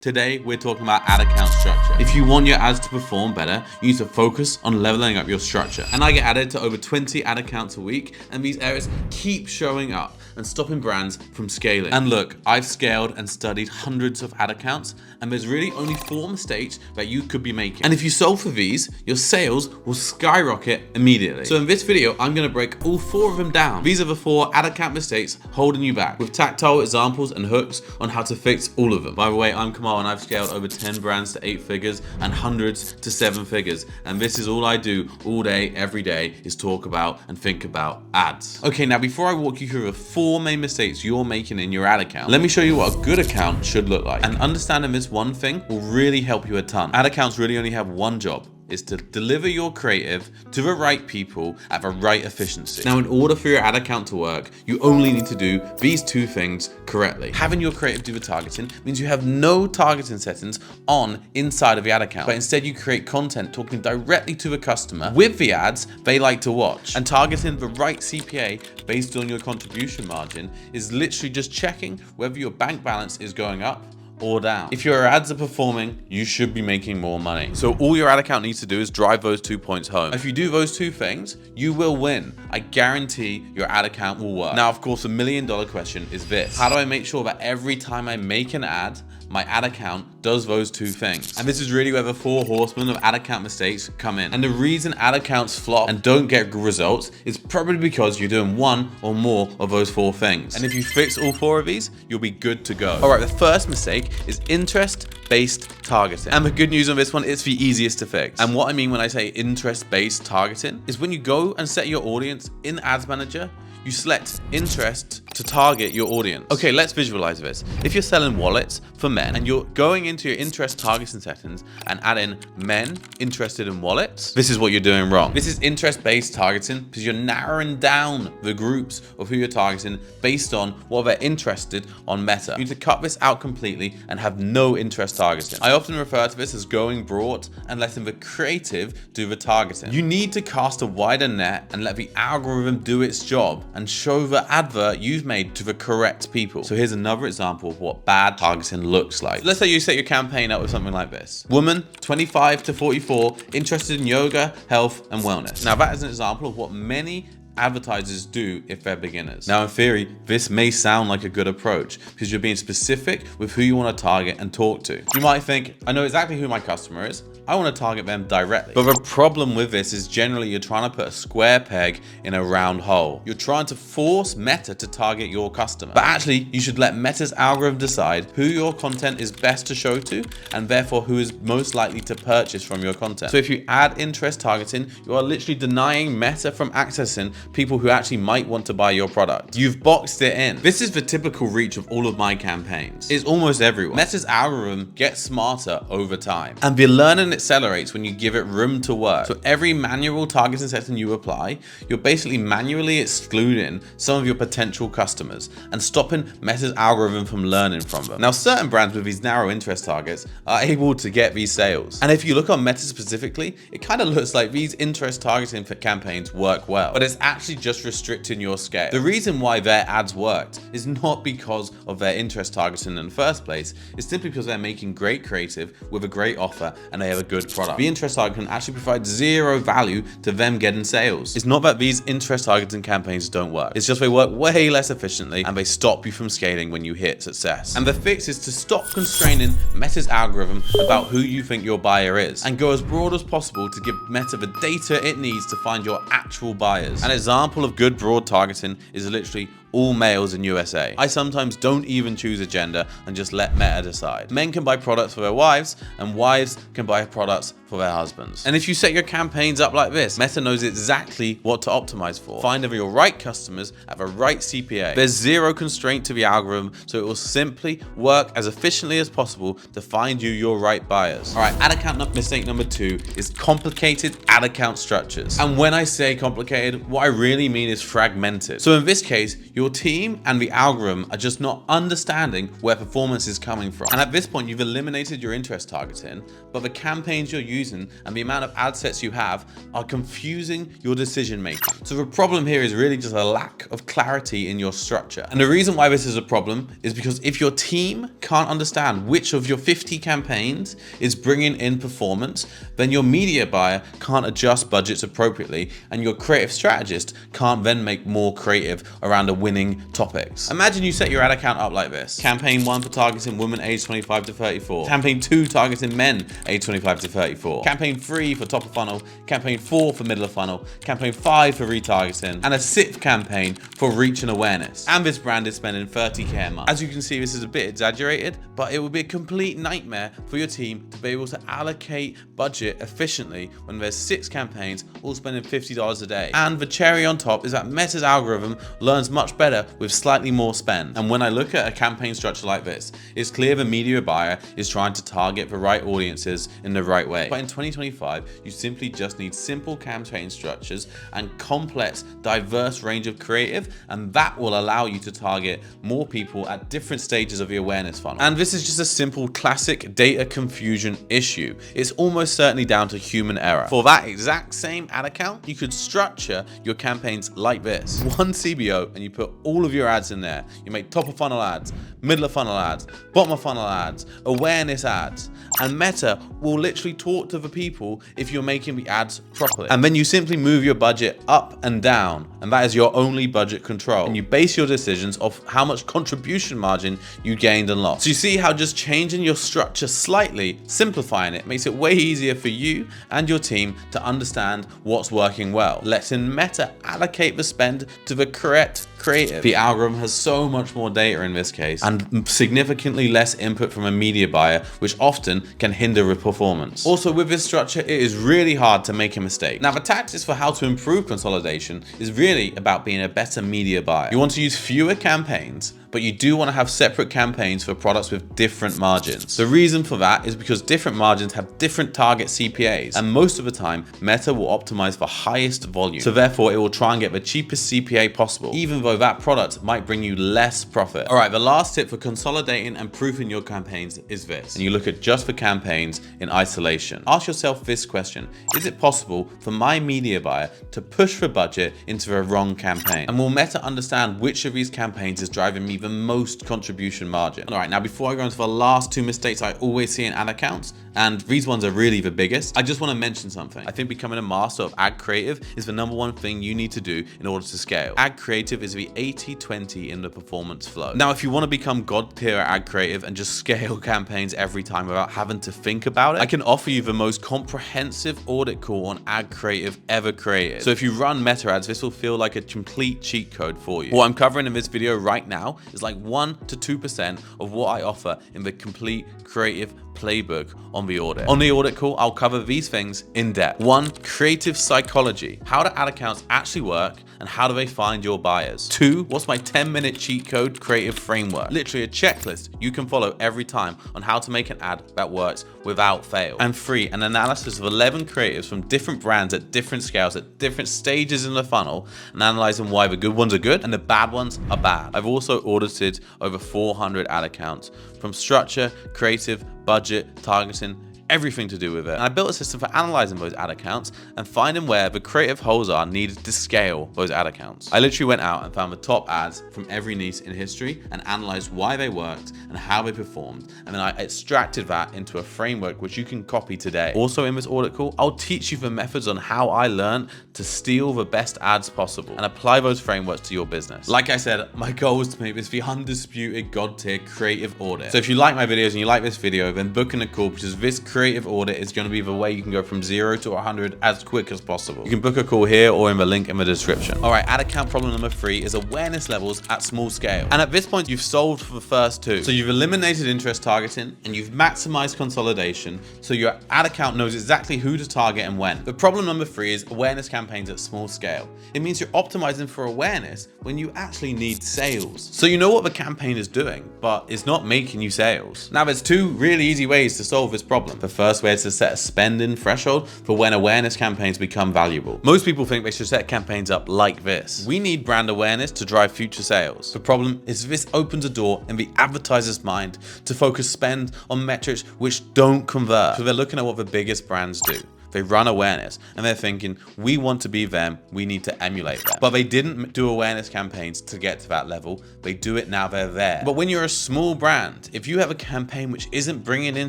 Today, we're talking about ad account structure. If you want your ads to perform better, you need to focus on leveling up your structure. And I get added to over 20 ad accounts a week, and these errors keep showing up and stopping brands from scaling. And look, I've scaled and studied hundreds of ad accounts, and there's really only 4 mistakes that you could be making. And if you solve for these, your sales will skyrocket immediately. So in this video, I'm gonna break all 4 of them down. These are the 4 ad account mistakes holding you back, with tactile examples and hooks on how to fix all of them. By the way, I'm Kamal, and I've scaled over 10 brands to 8 figures and hundreds to 7 figures. And this is all I do all day, every day, is talk about and think about ads. Okay, now before I walk you through the 4 main mistakes you're making in your ad account, let me show you what a good account should look like. And understanding this one thing will really help you a ton. Ad accounts really only have one job. Is to deliver your creative to the right people at the right efficiency. Now, in order for your ad account to work, you only need to do these 2 things correctly. Having your creative do the targeting means you have no targeting settings on inside of the ad account, but instead you create content talking directly to the customer with the ads they like to watch. And targeting the right CPA based on your contribution margin is literally just checking whether your bank balance is going up or down. If your ads are performing, you should be making more money. So all your ad account needs to do is drive those 2 points home. If you do those 2 things, you will win. I guarantee your ad account will work. Now, of course, the $1 million question is this: how do I make sure that every time I make an ad, my ad account does those 2 things? And this is really where the 4 horsemen of ad account mistakes come in. And the reason ad accounts flop and don't get good results is probably because you're doing 1 or more of those 4 things. And if you fix all 4 of these, you'll be good to go. All right, the first mistake is interest-based targeting. And the good news on this one, it's the easiest to fix. And what I mean when I say interest-based targeting is when you go and set your audience in Ads Manager, you select interest to target your audience. Okay, let's visualize this. If you're selling wallets for men and you're going into your interest targeting settings and adding men interested in wallets, this is what you're doing wrong. This is interest-based targeting because you're narrowing down the groups of who you're targeting based on what they're interested on Meta. You need to cut this out completely and have no interest targeting. I often refer to this as going broad and letting the creative do the targeting. You need to cast a wider net and let the algorithm do its job and show the advert you've made to the correct people. So here's another example of what bad targeting looks like. So let's say you set your campaign up with something like this: woman 25 to 44, interested in yoga, health, and wellness. Now that is an example of what many advertisers do if they're beginners. Now, in theory, this may sound like a good approach because you're being specific with who you want to target and talk to. You might think, I know exactly who my customer is. I want to target them directly. But the problem with this is generally you're trying to put a square peg in a round hole. You're trying to force Meta to target your customer. But actually, you should let Meta's algorithm decide who your content is best to show to and therefore who is most likely to purchase from your content. So if you add interest targeting, you are literally denying Meta from accessing people who actually might want to buy your product. You've boxed it in. This is the typical reach of all of my campaigns. It's almost everyone. Meta's algorithm gets smarter over time, and the learning accelerates when you give it room to work. So every manual targeting setting you apply, you're basically manually excluding some of your potential customers and stopping Meta's algorithm from learning from them. Now, certain brands with these narrow interest targets are able to get these sales. And if you look on Meta specifically, it kind of looks like these interest targeting campaigns work well, but it's actually just restricting your scale. The reason why their ads worked is not because of their interest targeting in the first place. It's simply because they're making great creative with a great offer and they have a good product. The interest targeting actually provides 0 value to them getting sales. It's not that these interest targeting campaigns don't work. It's just they work way less efficiently and they stop you from scaling when you hit success. And the fix is to stop constraining Meta's algorithm about who you think your buyer is and go as broad as possible to give Meta the data it needs to find your actual buyers. An example of good broad targeting is literally all males in USA. I sometimes don't even choose a gender and just let Meta decide. Men can buy products for their wives and wives can buy products for their husbands. And if you set your campaigns up like this, Meta knows exactly what to optimize for, finding your right customers at the right CPA. There's 0 constraint to the algorithm, so it will simply work as efficiently as possible to find you your right buyers. All right, ad account mistake number 2 is complicated ad account structures. And when I say complicated, what I really mean is fragmented. So in this case, Your team and the algorithm are just not understanding where performance is coming from. And at this point, you've eliminated your interest targeting, but the campaigns you're using and the amount of ad sets you have are confusing your decision making. So the problem here is really just a lack of clarity in your structure. And the reason why this is a problem is because if your team can't understand which of your 50 campaigns is bringing in performance, then your media buyer can't adjust budgets appropriately, and your creative strategist can't then make more creative around the winning topics. Imagine you set your ad account up like this. Campaign 1 for targeting women aged 25 to 34. Campaign 2 targeting men aged 25 to 34. Campaign 3 for top of funnel. Campaign 4 for middle of funnel. Campaign 5 for retargeting. And a 6th campaign for reach and awareness. And this brand is spending 30K a month. As you can see, this is a bit exaggerated, but it would be a complete nightmare for your team to be able to allocate budget efficiently when there's 6 campaigns all spending $50 a day. And the cherry on top is that Meta's algorithm learns much better with slightly more spend. And when I look at a campaign structure like this, it's clear the media buyer is trying to target the right audiences in the right way. But in 2025, you simply just need simple campaign structures and complex, diverse range of creative, and that will allow you to target more people at different stages of the awareness funnel. And this is just a simple classic data confusion issue. It's almost certainly down to human error. For that exact same ad account, you could structure your campaigns like this. One CBO, and you put all of your ads in there. You make top of funnel ads, middle of funnel ads, bottom of funnel ads, awareness ads, and Meta will literally talk to the people if you're making the ads properly. And then you simply move your budget up and down, and that is your only budget control. And you base your decisions off how much contribution margin you gained and lost. So you see how just changing your structure slightly, simplifying it, makes it way easier for you and your team to understand what's working well, letting Meta allocate the spend to the correct creative. The algorithm has so much more data in this case and significantly less input from a media buyer, which often can hinder with performance. Also, with this structure, it is really hard to make a mistake. Now, the tactics for how to improve consolidation is really about being a better media buyer. You want to use fewer campaigns, but you do want to have separate campaigns for products with different margins. The reason for that is because different margins have different target CPAs, and most of the time, Meta will optimize for highest volume. So therefore, it will try and get the cheapest CPA possible, even though that product might bring you less profit. All right, the last tip for consolidating and proofing your campaigns is this. And you look at just for campaigns in isolation. Ask yourself this question: is it possible for my media buyer to push the budget into the wrong campaign? And will Meta understand which of these campaigns is driving me the most contribution margin? All right, now before I go into the last 2 mistakes I always see in ad accounts, and these ones are really the biggest, I just want to mention something. I think becoming a master of ad creative is the #1 thing you need to do in order to scale. Ad creative is the 80-20 in the performance flow. Now, if you want to become god tier at ad creative and just scale campaigns every time without having to think about it, I can offer you the most comprehensive audit call on ad creative ever created. So if you run meta ads, this will feel like a complete cheat code for you. What I'm covering in this video right now is like 1 to 2% of what I offer in the complete creative playbook on the audit. On the audit call, I'll cover these things in depth. 1, creative psychology. How do ad accounts actually work and how do they find your buyers? 2, what's my 10-minute cheat code creative framework? Literally a checklist you can follow every time on how to make an ad that works without fail. And 3, an analysis of 11 creatives from different brands at different scales, at different stages in the funnel, and analyzing why the good ones are good and the bad ones are bad. I've also audited over 400 ad accounts from structure, creative, budget, targeting, everything to do with it. And I built a system for analyzing those ad accounts and finding where the creative holes are needed to scale those ad accounts. I literally went out and found the top ads from every niche in history and analyzed why they worked and how they performed. And then I extracted that into a framework which you can copy today. Also in this audit call, I'll teach you the methods on how I learned to steal the best ads possible and apply those frameworks to your business. Like I said, my goal is to make this the undisputed god tier creative audit. So if you like my videos and you like this video, then book in a call, because this creative audit is going to be the way you can go from 0 to 100 as quick as possible. You can book a call here or in the link in the description. All right, ad account problem number 3 is awareness levels at small scale. And at this point, you've solved for the first 2. So you've eliminated interest targeting and you've maximized consolidation, so your ad account knows exactly who to target and when. The problem number 3 is awareness campaigns at small scale. It means you're optimizing for awareness when you actually need sales. So you know what the campaign is doing, but it's not making you sales. Now there's 2 really easy ways to solve this problem. The first way is to set a spending threshold for when awareness campaigns become valuable. Most people think they should set campaigns up like this. We need brand awareness to drive future sales. The problem is this opens a door in the advertiser's mind to focus spend on metrics which don't convert. So they're looking at what the biggest brands do. They run awareness and they're thinking, we want to be them, we need to emulate them. But they didn't do awareness campaigns to get to that level. They do it now they're there. But when you're a small brand, if you have a campaign which isn't bringing in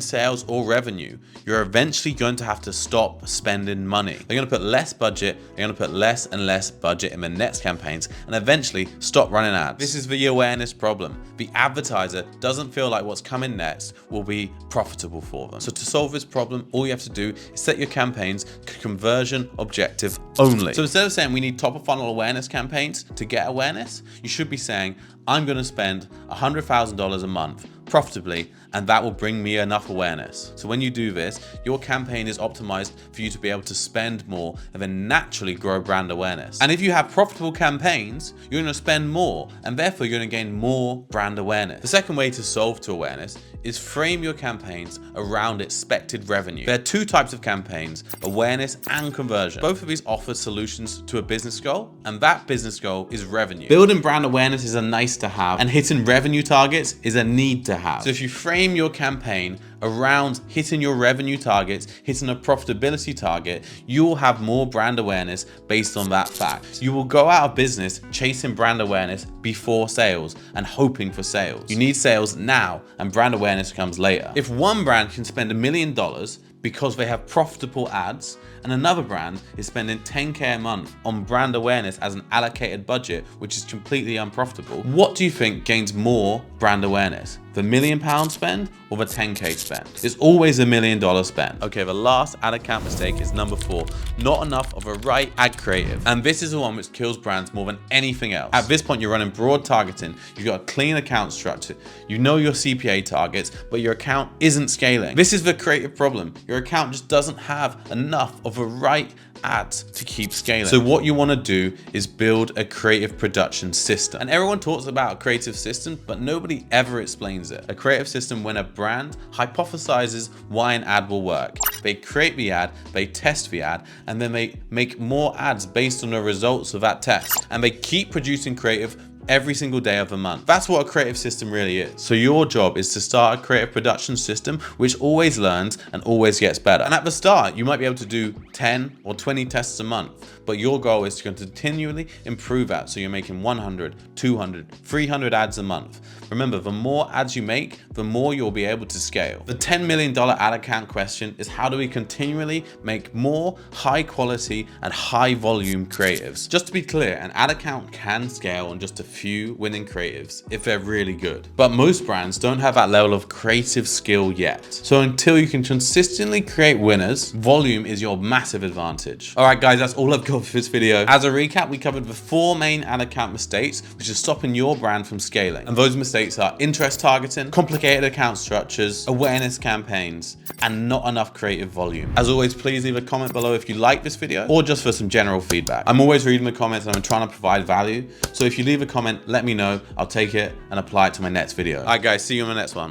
sales or revenue, you're eventually going to have to stop spending money. They're going to put less budget, they're going to put less and less budget in the next campaigns and eventually stop running ads. This is the awareness problem. The advertiser doesn't feel like what's coming next will be profitable for them. So to solve this problem, all you have to do is set your campaigns conversion objective only. So instead of saying we need top of funnel awareness campaigns to get awareness, you should be saying I'm going to spend $100,000 a month profitably, and that will bring me enough awareness. So when you do this, your campaign is optimized for you to be able to spend more and then naturally grow brand awareness. And if you have profitable campaigns, you're going to spend more and therefore you're going to gain more brand awareness. The second way to solve to awareness is frame your campaigns around expected revenue. There are two types of campaigns, awareness and conversion. Both of these offer solutions to a business goal, and that business goal is revenue. Building brand awareness is a nice to have, and hitting revenue targets is a need to have. So if you frame your campaign around hitting your revenue targets, hitting a profitability target, you will have more brand awareness based on that fact. You will go out of business chasing brand awareness before sales and hoping for sales. You need sales now and brand awareness comes later. If one brand can spend $1 million because they have profitable ads, and another brand is spending $10K a month on brand awareness as an allocated budget, which is completely unprofitable, what do you think gains more brand awareness? The £1 million spend or the 10K spend? It's always a $1 million spend. Okay, the last ad account mistake is number 4, not enough of a right ad creative. And this is the one which kills brands more than anything else. At this point, you're running broad targeting, you've got a clean account structure, you know your CPA targets, but your account isn't scaling. This is the creative problem. Your account just doesn't have enough of a right ads to keep scaling. So what you want to do is build a creative production system. And everyone talks about a creative system, but nobody ever explains it. A creative system when a brand hypothesizes why an ad will work. They create the ad, they test the ad, and then they make more ads based on the results of that test. And they keep producing creative every single day of the month. That's what a creative system really is. So your job is to start a creative production system which always learns and always gets better. And at the start, you might be able to do 10 or 20 tests a month, but your goal is to continually improve that. So you're making 100, 200, 300 ads a month. Remember, the more ads you make, the more you'll be able to scale. The $10 million ad account question is how do we continually make more high quality and high volume creatives? Just to be clear, an ad account can scale on just a few winning creatives if they're really good. But most brands don't have that level of creative skill yet. So until you can consistently create winners, volume is your massive advantage. All right, guys, that's all I've got for this video. As a recap, we covered the 4 main ad account mistakes, which are stopping your brand from scaling. And those mistakes are interest targeting, complicated account structures, awareness campaigns, and not enough creative volume. As always, please leave a comment below if you like this video or just for some general feedback. I'm always reading the comments and I'm trying to provide value. So if you leave a comment, let me know. I'll take it and apply it to my next video. All right, guys, see you on the next one.